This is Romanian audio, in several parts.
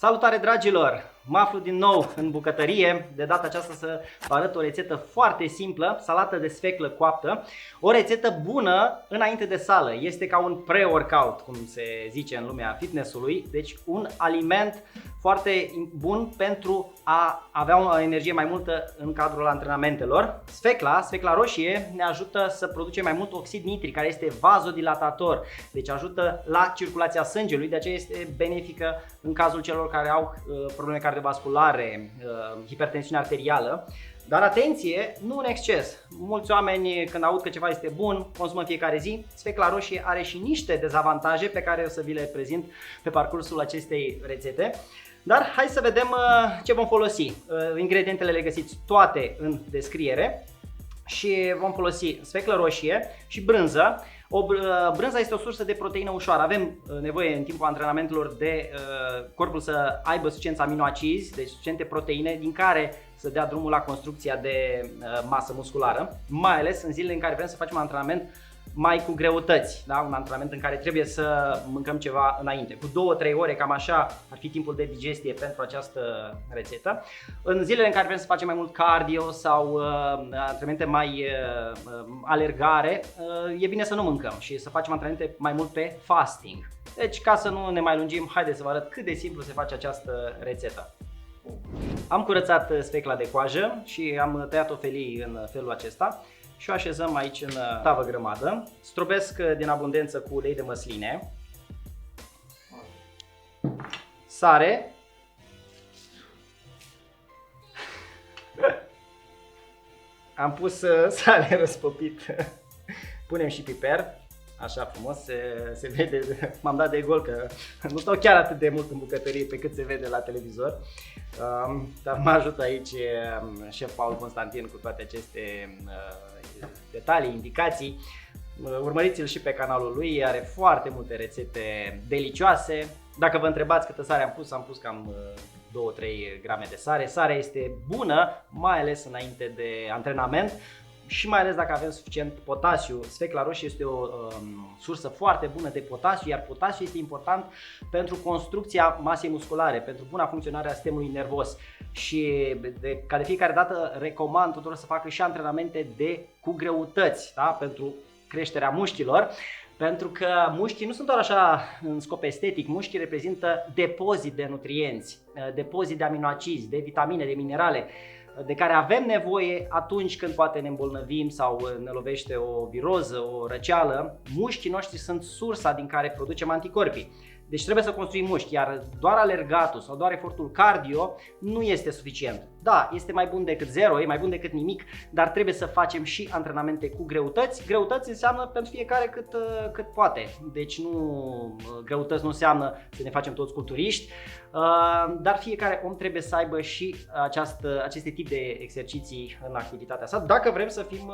Salutare dragilor! Mă aflu din nou în bucătărie, de data aceasta să vă arăt o rețetă foarte simplă, salată de sfeclă coaptă. O rețetă bună înainte de sală, este ca un pre-workout, cum se zice în lumea fitnessului, deci un aliment foarte bun pentru a avea o energie mai multă în cadrul antrenamentelor. Sfecla roșie ne ajută să producem mai mult oxid nitric, care este vazodilatator, deci ajută la circulația sângelui, de aceea este benefică în cazul celor care au probleme cardiovasculare, hipertensiune arterială. Dar atenție, nu în exces. Mulți oameni când aud că ceva este bun, consumă în fiecare zi. Sfecla roșie are și niște dezavantaje pe care o să vi le prezint pe parcursul acestei rețete. Dar hai să vedem ce vom folosi. Ingredientele le găsiți toate în descriere și vom folosi sfeclă roșie și brânză. Brânza este o sursă de proteină ușoară. Avem nevoie în timpul antrenamentelor de corpul să aibă suficienți aminoacizi, deci suficiente proteine din care să dea drumul la construcția de masă musculară, mai ales în zilele în care vrem să facem un antrenament mai cu greutăți, da? Un antrenament în care trebuie să mâncăm ceva înainte. Cu 2-3 ore, cam așa ar fi timpul de digestie pentru această rețetă. În zilele în care vrem să facem mai mult cardio sau antrenamente mai alergare, e bine să nu mâncăm și să facem antrenamente mai mult pe fasting. Deci, ca să nu ne mai lungim, haideți să vă arăt cât de simplu se face această rețetă. Am curățat sfecla de coajă și am tăiat-o felii în felul acesta și o așezăm aici în tavă grămadă. Strobesc din abundență cu ulei de măsline, sare, am pus sare răspopit, punem și piper, așa frumos, se vede, m-am dat de gol că nu stau chiar atât de mult în bucătărie pe cât se vede la televizor, dar mă ajută aici șef Paul Constantin cu toate aceste detalii, indicații. Urmăriți-l și pe canalul lui, are foarte multe rețete delicioase. Dacă vă întrebați câtă sare am pus cam 2-3 grame de sare. Sarea este bună, mai ales înainte de antrenament și mai ales dacă avem suficient potasiu. Sfecla roșie este o sursă foarte bună de potasiu, iar potasiu este important pentru construcția masei musculare, pentru buna funcționare a sistemului nervos. Și ca de fiecare dată recomand tuturor să facă și antrenamente cu greutăți, da? Pentru creșterea mușchilor. Pentru că mușchii nu sunt doar așa în scop estetic, mușchii reprezintă depozit de nutrienți, depozit de aminoacizi, de vitamine, de minerale, de care avem nevoie atunci când poate ne îmbolnăvim sau ne lovește o viroză, o răceală. Mușchii noștri sunt sursa din care producem anticorpii. Deci trebuie să construim mușchi, iar doar alergatul sau doar efortul cardio nu este suficient. Da, este mai bun decât zero, e mai bun decât nimic, dar trebuie să facem și antrenamente cu greutăți. Greutăți înseamnă pentru fiecare cât poate. Deci greutăți nu înseamnă să ne facem toți culturiști, dar fiecare om trebuie să aibă și aceste tip de exerciții în activitatea sa, dacă vrem să fim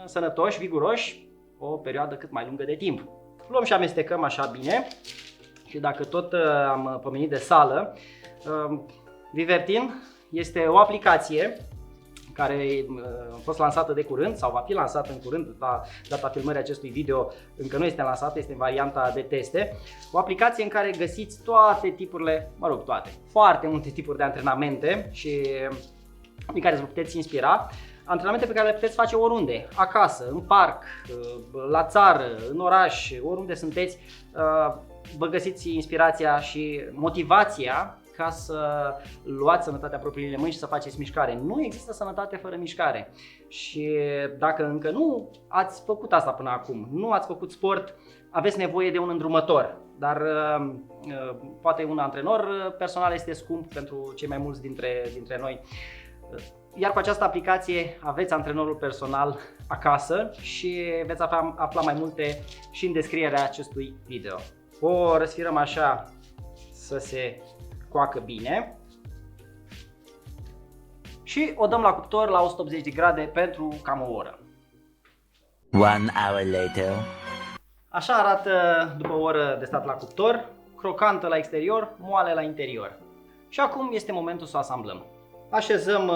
sănătoși, viguroși, o perioadă cât mai lungă de timp. Luăm și amestecăm așa bine. Și dacă tot am pomenit de sală, Vivertin este o aplicație care a fost lansată de curând sau va fi lansată în curând, la data filmării acestui video încă nu este lansată, este în varianta de teste. O aplicație în care găsiți toate tipurile, foarte multe tipuri de antrenamente și din care vă puteți inspira. Antrenamente pe care le puteți face oriunde, acasă, în parc, la țară, în oraș, oriunde sunteți, vă găsiți inspirația și motivația ca să luați sănătatea propriile mâini și să faceți mișcare. Nu există sănătate fără mișcare și dacă încă nu ați făcut asta până acum, nu ați făcut sport, aveți nevoie de un îndrumător, dar poate un antrenor personal este scump pentru cei mai mulți dintre noi. Iar cu această aplicație aveți antrenorul personal acasă și veți afla mai multe și în descrierea acestui video. O răsfirăm așa să se coacă bine și o dăm la cuptor la 180 de grade pentru cam o oră. 1 hour later. Așa arată după o oră de stat la cuptor, crocantă la exterior, moale la interior. Și acum este momentul să o asamblăm. Așezăm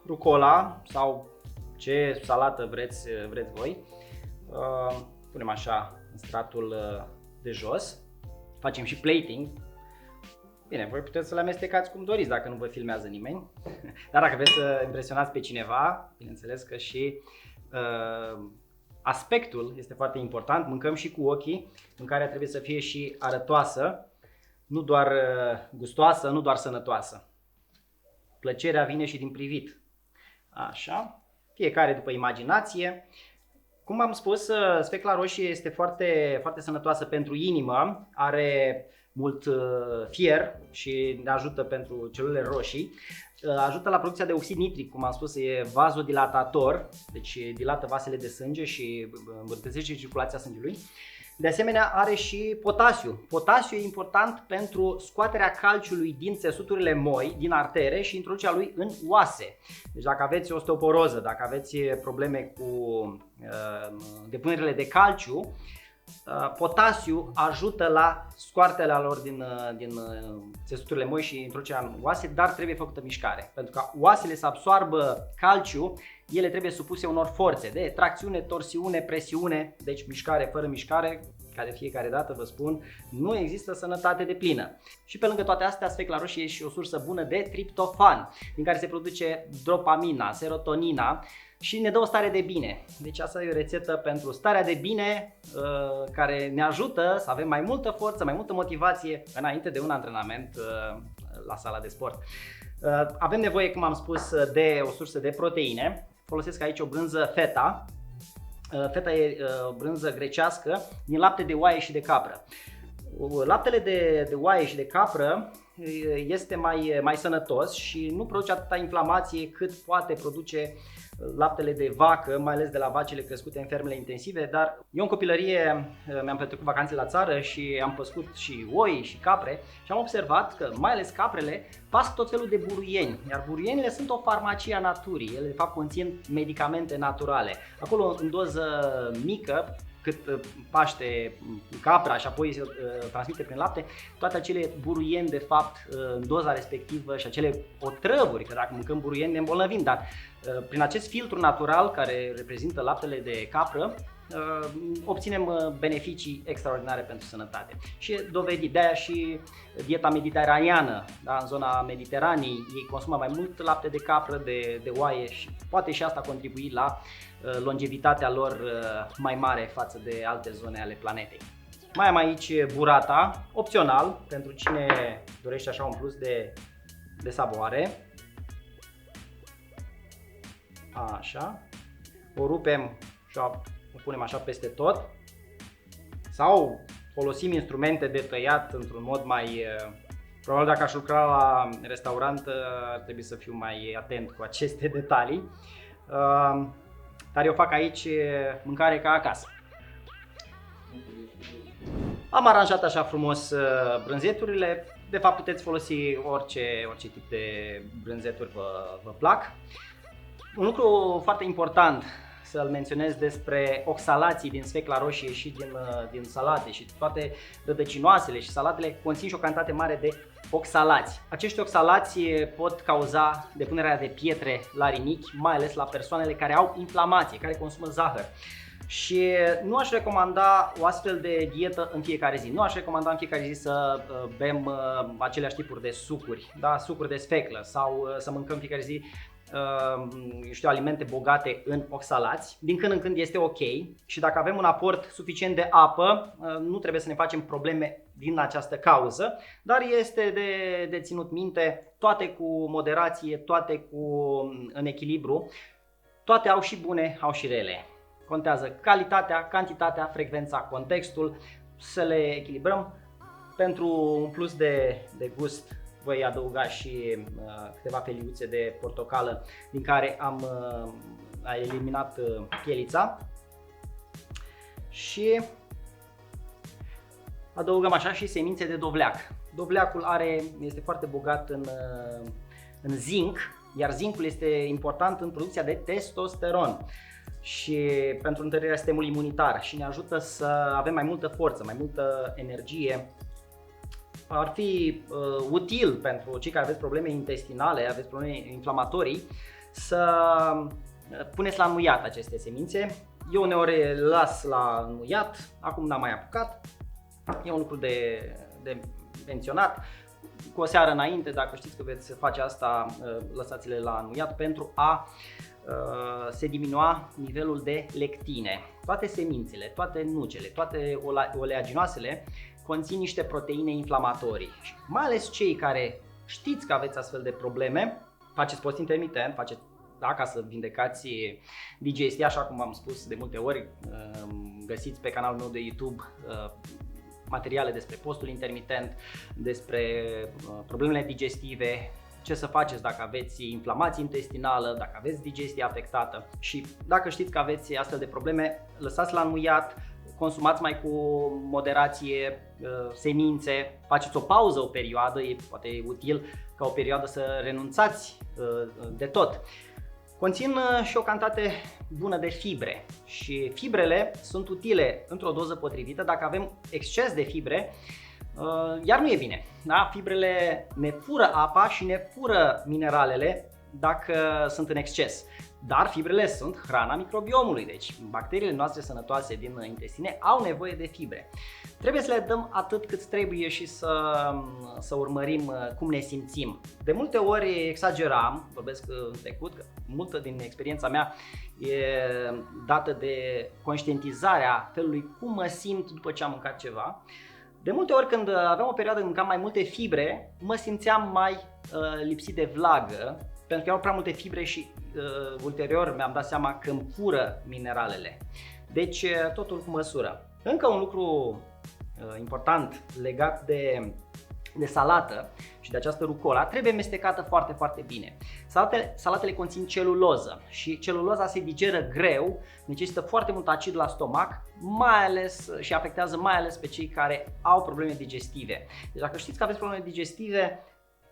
rucola sau ce salată vreți voi. Punem așa în stratul de jos. Facem și plating. Bine, voi puteți să le amestecați cum doriți dacă nu vă filmează nimeni. Dar dacă vreți să impresionați pe cineva, bineînțeles că și aspectul este foarte important. Mâncăm și cu ochii, mâncarea trebuie să fie și arătoasă, nu doar gustoasă, nu doar sănătoasă. Plăcerea vine și din privit. Așa, fiecare după imaginație. Cum am spus, sfecla roșie este foarte, foarte sănătoasă pentru inimă, are mult fier și ne ajută pentru celulele roșii, ajută la producția de oxid nitric, cum am spus, e vazodilatator, deci dilată vasele de sânge și îmbunătățește circulația sângelui. De asemenea, are și potasiu. Potasiu e important pentru scoaterea calciului din țesuturile moi, din artere și introducerea lui în oase. Deci dacă aveți osteoporoză, dacă aveți probleme cu depunerile de calciu, potasiu ajută la scoarterea lor din țesuturile moi și introducerea în oase, dar trebuie făcută mișcare. Pentru ca oasele să absoarbă calciu, ele trebuie supuse unor forțe de tracțiune, torsiune, presiune, deci mișcare fără mișcare, ca de fiecare dată vă spun, nu există sănătate deplină. Și pe lângă toate astea, sfecla roșie e și o sursă bună de triptofan, din care se produce dopamina, serotonina și ne dă o stare de bine. Deci asta e o rețetă pentru starea de bine care ne ajută să avem mai multă forță, mai multă motivație înainte de un antrenament la sala de sport. Avem nevoie, cum am spus, de o sursă de proteine. Folosesc aici o brânză feta. Feta e o brânză grecească din lapte de oaie și de capră. Laptele de oaie și de capră este mai sănătos și nu produce atâta inflamație cât poate produce laptele de vacă, mai ales de la vacile crescute în fermele intensive, dar eu în copilărie mi-am petrecut vacanțe la țară și am păscut și oi și capre și am observat că mai ales caprele pasc tot felul de buruieni, iar buruienile sunt o farmacie a naturii, ele de fapt conțin medicamente naturale. Acolo în doză mică, cât paște capra și apoi se transmite prin lapte, toate acele buruieni de fapt în doza respectivă și acele otrăvuri, că dacă mâncăm buruieni ne îmbolnăvim, dar prin acest filtru natural care reprezintă laptele de capră obținem beneficii extraordinare pentru sănătate. Și e dovedit, de aia și dieta mediteraneană, da? În zona Mediteranei ei consumă mai mult lapte de capră, de oaie și poate și asta contribui la longevitatea lor mai mare față de alte zone ale planetei. Mai am aici burata, opțional, pentru cine dorește așa un plus de savoare. Așa. O rupem și o punem așa peste tot. Sau folosim instrumente de tăiat într-un mod mai... Probabil dacă aș lucra la restaurant ar trebui să fiu mai atent cu aceste detalii. Dar eu fac aici mâncare ca acasă. Am aranjat așa frumos brânzeturile. De fapt puteți folosi orice tip de brânzeturi vă plac. Un lucru foarte important să-l menționez despre oxalații din sfecla roșie și din salate și toate rădăcinoasele și salatele conțin și o cantitate mare de oxalați. Acești oxalați pot cauza depunerea de pietre la rinichi, mai ales la persoanele care au inflamație, care consumă zahăr. Și nu aș recomanda o astfel de dietă în fiecare zi. Nu aș recomanda în fiecare zi să bem aceleași tipuri de sucuri, da? Sucuri de sfeclă sau să mâncăm în fiecare zi alimente bogate în oxalați. Din când în când este ok și dacă avem un aport suficient de apă, nu trebuie să ne facem probleme din această cauză, dar este de ținut minte, toate cu moderație, toate în echilibru, toate au și bune, au și rele. Contează calitatea, cantitatea, frecvența, contextul, să le echilibrăm. Pentru un plus de gust voi adăuga și câteva feliuțe de portocală din care am eliminat pielița și adăugăm așa și semințe de dovleac. Dovleacul este foarte bogat în zinc, iar zincul este important în producția de testosteron și pentru întărirea sistemului imunitar și ne ajută să avem mai multă forță, mai multă energie. Ar fi util pentru cei care aveți probleme intestinale, aveți probleme inflamatorii, să puneți la înmuiat aceste semințe. Eu uneori le las la înmuiat, acum n-am mai apucat, e un lucru de menționat. cu o seară înainte, dacă știți că veți face asta, lăsați-le la înmuiat pentru a se diminua nivelul de lectine. Toate semințele, toate nucele, toate oleaginoasele conțin niște proteine inflamatorii. Și mai ales cei care știți că aveți astfel de probleme, faceți post intermitent, faceți ca să vindecați digestia, așa cum am spus de multe ori, găsiți pe canalul meu de YouTube materiale despre postul intermitent, despre problemele digestive, ce să faceți dacă aveți inflamație intestinală, dacă aveți digestie afectată și dacă știți că aveți astfel de probleme, lăsați la înmuiat, consumați mai cu moderație semințe, faceți o pauză o perioadă, poate e util ca o perioadă să renunțați de tot. Conțin și o cantitate bună de fibre și fibrele sunt utile într-o doză potrivită. Dacă avem exces de fibre, iar nu e bine. Da? Fibrele ne fură apa și ne fură mineralele dacă sunt în exces. Dar fibrele sunt hrana microbiomului, deci bacteriile noastre sănătoase din intestine au nevoie de fibre. Trebuie să le dăm atât cât trebuie și să urmărim cum ne simțim. De multe ori exageram, vorbesc în trecut, că multă din experiența mea e dată de conștientizarea felului cum mă simt după ce am mâncat ceva. De multe ori când aveam o perioadă când mâncam mai multe fibre, mă simțeam mai lipsit de vlagă, pentru că erau prea multe fibre și ulterior mi-am dat seama că îmi fură mineralele. Deci totul cu măsură. Încă un lucru important legat de salată și de această rucola, trebuie mestecată foarte, foarte bine. Salatele conțin celuloză și celuloza se digeră greu, necesită foarte mult acid la stomac, mai ales și afectează mai ales pe cei care au probleme digestive. Deci dacă știți că aveți probleme digestive,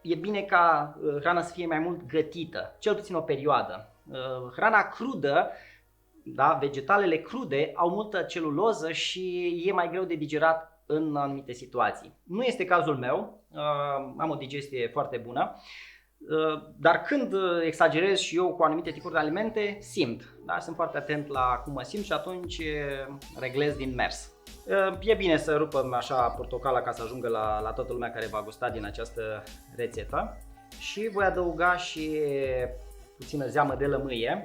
e bine ca hrana să fie mai mult gătită, cel puțin o perioadă. Hrana crudă, da, vegetalele crude au multă celuloză și e mai greu de digerat în anumite situații. Nu este cazul meu, am o digestie foarte bună, dar când exagerez și eu cu anumite tipuri de alimente, simt. Da? Sunt foarte atent la cum mă simt și atunci reglez din mers. E bine să rupăm așa portocala ca să ajungă la toată lumea care va gusta din această rețetă. Și voi adăuga și puțină zeamă de lămâie.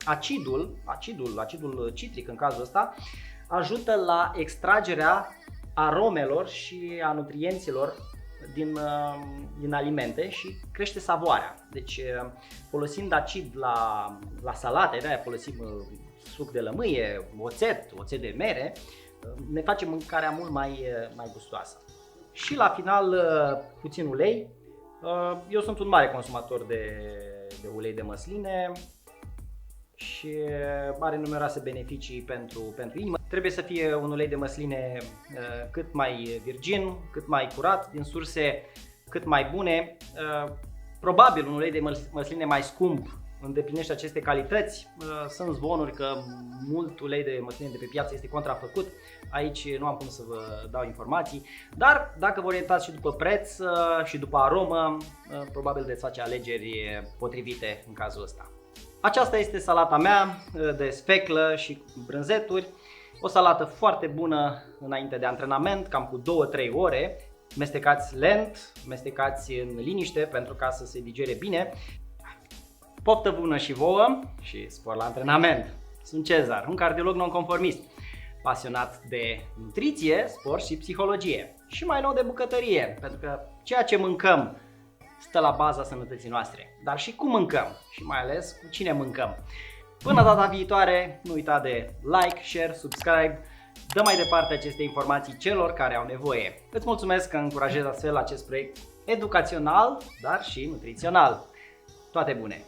Acidul citric în cazul ăsta ajută la extragerea aromelor și a nutrienților din alimente și crește savoarea. Deci folosind acid la salate, de-aia folosim suc de lămâie, oțet de mere, ne face mâncarea mult mai gustoasă. Și la final puțin ulei. Eu sunt un mare consumator de ulei de măsline și are numeroase beneficii pentru inimă. Trebuie să fie un ulei de măsline cât mai virgin, cât mai curat, din surse cât mai bune. Probabil un ulei de măsline mai scump îndeplinește aceste calități. Sunt zvonuri că mult ulei de măsline de pe piață este contrafăcut. Aici nu am cum să vă dau informații, dar dacă vă orientați și după preț și după aromă, probabil veți face alegeri potrivite în cazul ăsta. Aceasta este salata mea de sfeclă și brânzeturi. O salată foarte bună înainte de antrenament, cam cu 2-3 ore. Mestecați lent, mestecați în liniște pentru ca să se digere bine. Poftă bună și vouă și spor la antrenament! Sunt Cezar, un cardiolog nonconformist, pasionat de nutriție, sport și psihologie. Și mai nou de bucătărie, pentru că ceea ce mâncăm stă la baza sănătății noastre, dar și cum mâncăm și mai ales cu cine mâncăm. Până data viitoare, nu uita de like, share, subscribe, dă mai departe aceste informații celor care au nevoie. Îți mulțumesc că încurajezi astfel acest proiect educațional, dar și nutrițional. Toate bune!